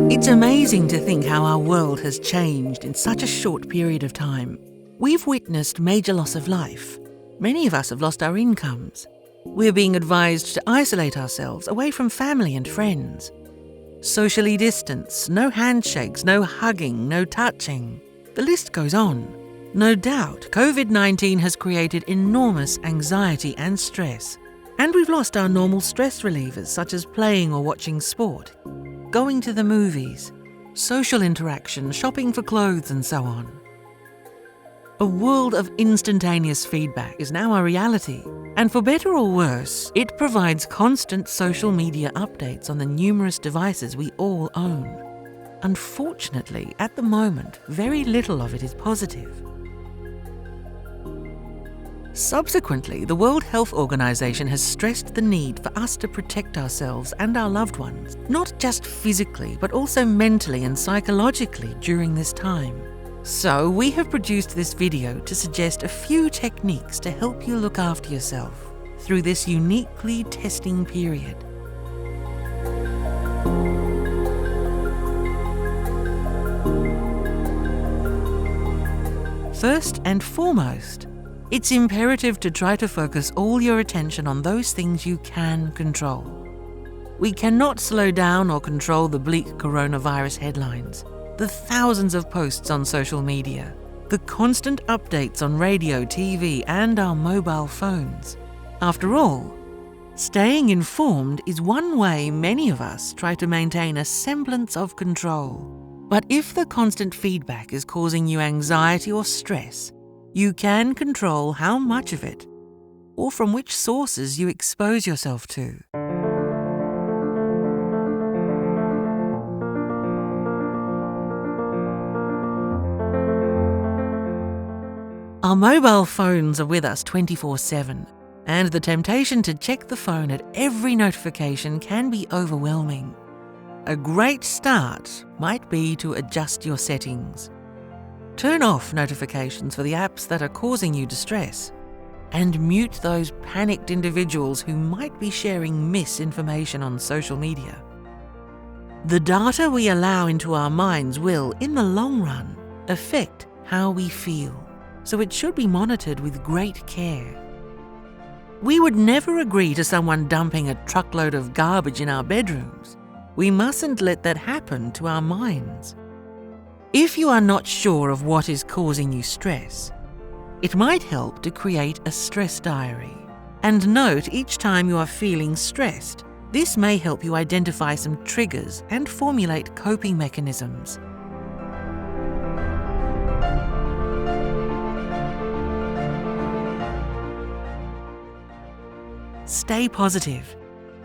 It's amazing to think how our world has changed in such a short period of time. We've witnessed major loss of life. Many of us have lost our incomes. We're being advised to isolate ourselves away from family and friends. Socially distance, no handshakes, no hugging, no touching. The list goes on. No doubt, COVID-19 has created enormous anxiety and stress. And we've lost our normal stress relievers such as playing or watching sport, going to the movies, social interaction, shopping for clothes and so on. A world of instantaneous feedback is now a reality, and for better or worse, it provides constant social media updates on the numerous devices we all own. Unfortunately, at the moment, very little of it is positive. Subsequently, the World Health Organization has stressed the need for us to protect ourselves and our loved ones, not just physically, but also mentally and psychologically during this time. So we have produced this video to suggest a few techniques to help you look after yourself through this uniquely testing period. First and foremost, it's imperative to try to focus all your attention on those things you can control. We cannot slow down or control the bleak coronavirus headlines, the thousands of posts on social media, the constant updates on radio, TV, and our mobile phones. After all, staying informed is one way many of us try to maintain a semblance of control. But if the constant feedback is causing you anxiety or stress, you can control how much of it, or from which sources you expose yourself to. Our mobile phones are with us 24/7, and the temptation to check the phone at every notification can be overwhelming. A great start might be to adjust your settings. Turn off notifications for the apps that are causing you distress, and mute those panicked individuals who might be sharing misinformation on social media. The data we allow into our minds will, in the long run, affect how we feel, so it should be monitored with great care. We would never agree to someone dumping a truckload of garbage in our bedrooms. We mustn't let that happen to our minds. If you are not sure of what is causing you stress, it might help to create a stress diary and note each time you are feeling stressed. This may help you identify some triggers and formulate coping mechanisms. Stay positive.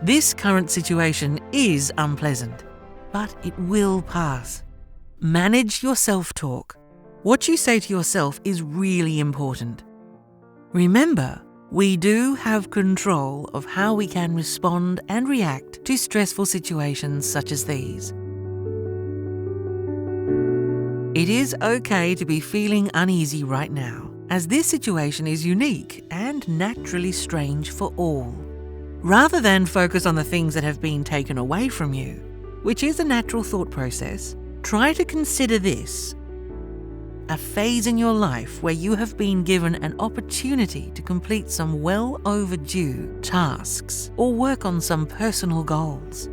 This current situation is unpleasant, but it will pass. Manage your self-talk. What you say to yourself is really important. Remember, we do have control of how we can respond and react to stressful situations such as these. It is okay to be feeling uneasy right now, as this situation is unique and naturally strange for all. Rather than focus on the things that have been taken away from you, which is a natural thought process, try to consider this: a phase in your life where you have been given an opportunity to complete some well overdue tasks or work on some personal goals.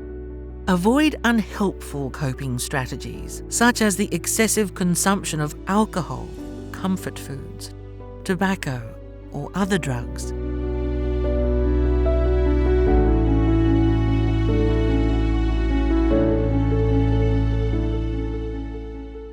Avoid unhelpful coping strategies, such as the excessive consumption of alcohol, comfort foods, tobacco, or other drugs.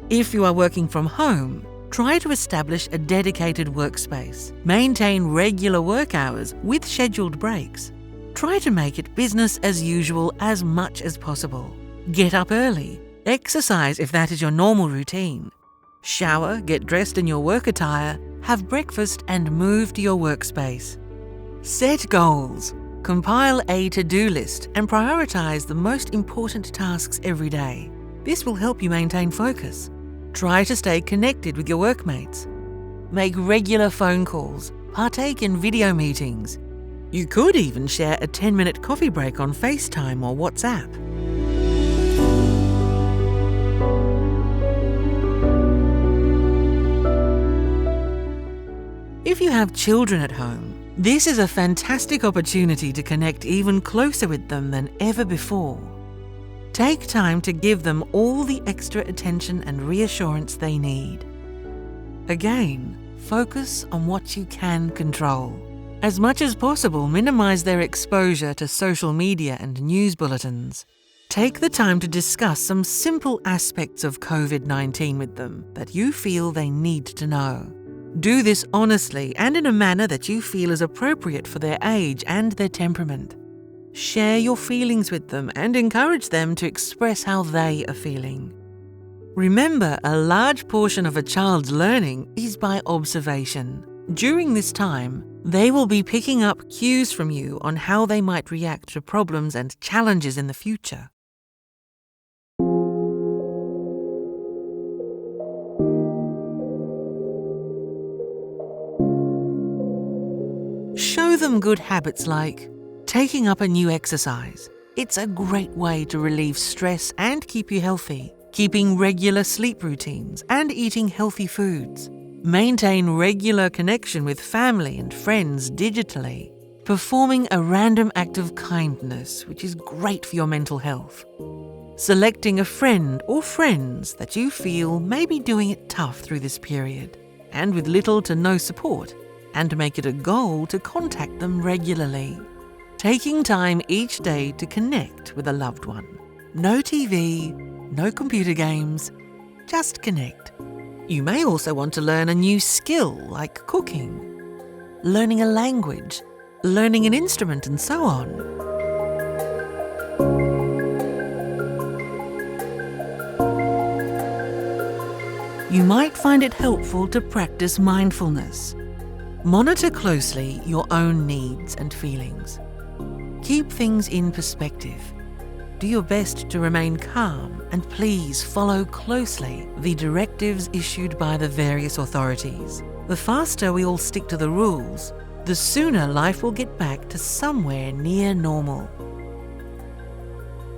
If you are working from home, try to establish a dedicated workspace. Maintain regular work hours with scheduled breaks. Try to make it business as usual as much as possible. Get up early. Exercise if that is your normal routine. Shower, get dressed in your work attire, have breakfast and move to your workspace. Set goals. Compile a to-do list and prioritize the most important tasks every day. This will help you maintain focus. Try to stay connected with your workmates. Make regular phone calls. Partake in video meetings. You could even share a 10-minute coffee break on FaceTime or WhatsApp. if you have children at home, this is a fantastic opportunity to connect even closer with them than ever before. Take time to give them all the extra attention and reassurance they need. Again, focus on what you can control. As much as possible, minimize their exposure to social media and news bulletins. Take the time to discuss some simple aspects of COVID-19 with them that you feel they need to know. Do this honestly and in a manner that you feel is appropriate for their age and their temperament. Share your feelings with them and encourage them to express how they are feeling. Remember, a large portion of a child's learning is by observation. During this time, they will be picking up cues from you on how they might react to problems and challenges in the future. Show them good habits like taking up a new exercise. It's a great way to relieve stress and keep you healthy. Keeping regular sleep routines and eating healthy foods. Maintain regular connection with family and friends digitally. Performing a random act of kindness, which is great for your mental health. Selecting a friend or friends that you feel may be doing it tough through this period and with little to no support, and make it a goal to contact them regularly. Taking time each day to connect with a loved one. No TV, no computer games, just connect. You may also want to learn a new skill like cooking, learning a language, learning an instrument, and so on. You might find it helpful to practice mindfulness. Monitor closely your own needs and feelings. Keep things in perspective. Do your best to remain calm and please follow closely the directives issued by the various authorities. The faster we all stick to the rules, the sooner life will get back to somewhere near normal.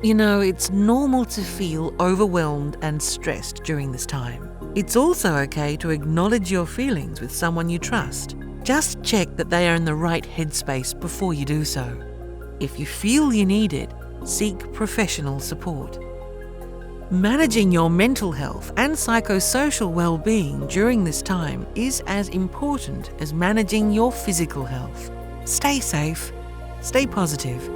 You know, it's normal to feel overwhelmed and stressed during this time. It's also okay to acknowledge your feelings with someone you trust. Just check that they are in the right headspace before you do so. If you feel you need it, seek professional support. Managing your mental health and psychosocial well-being during this time is as important as managing your physical health. Stay safe, stay positive,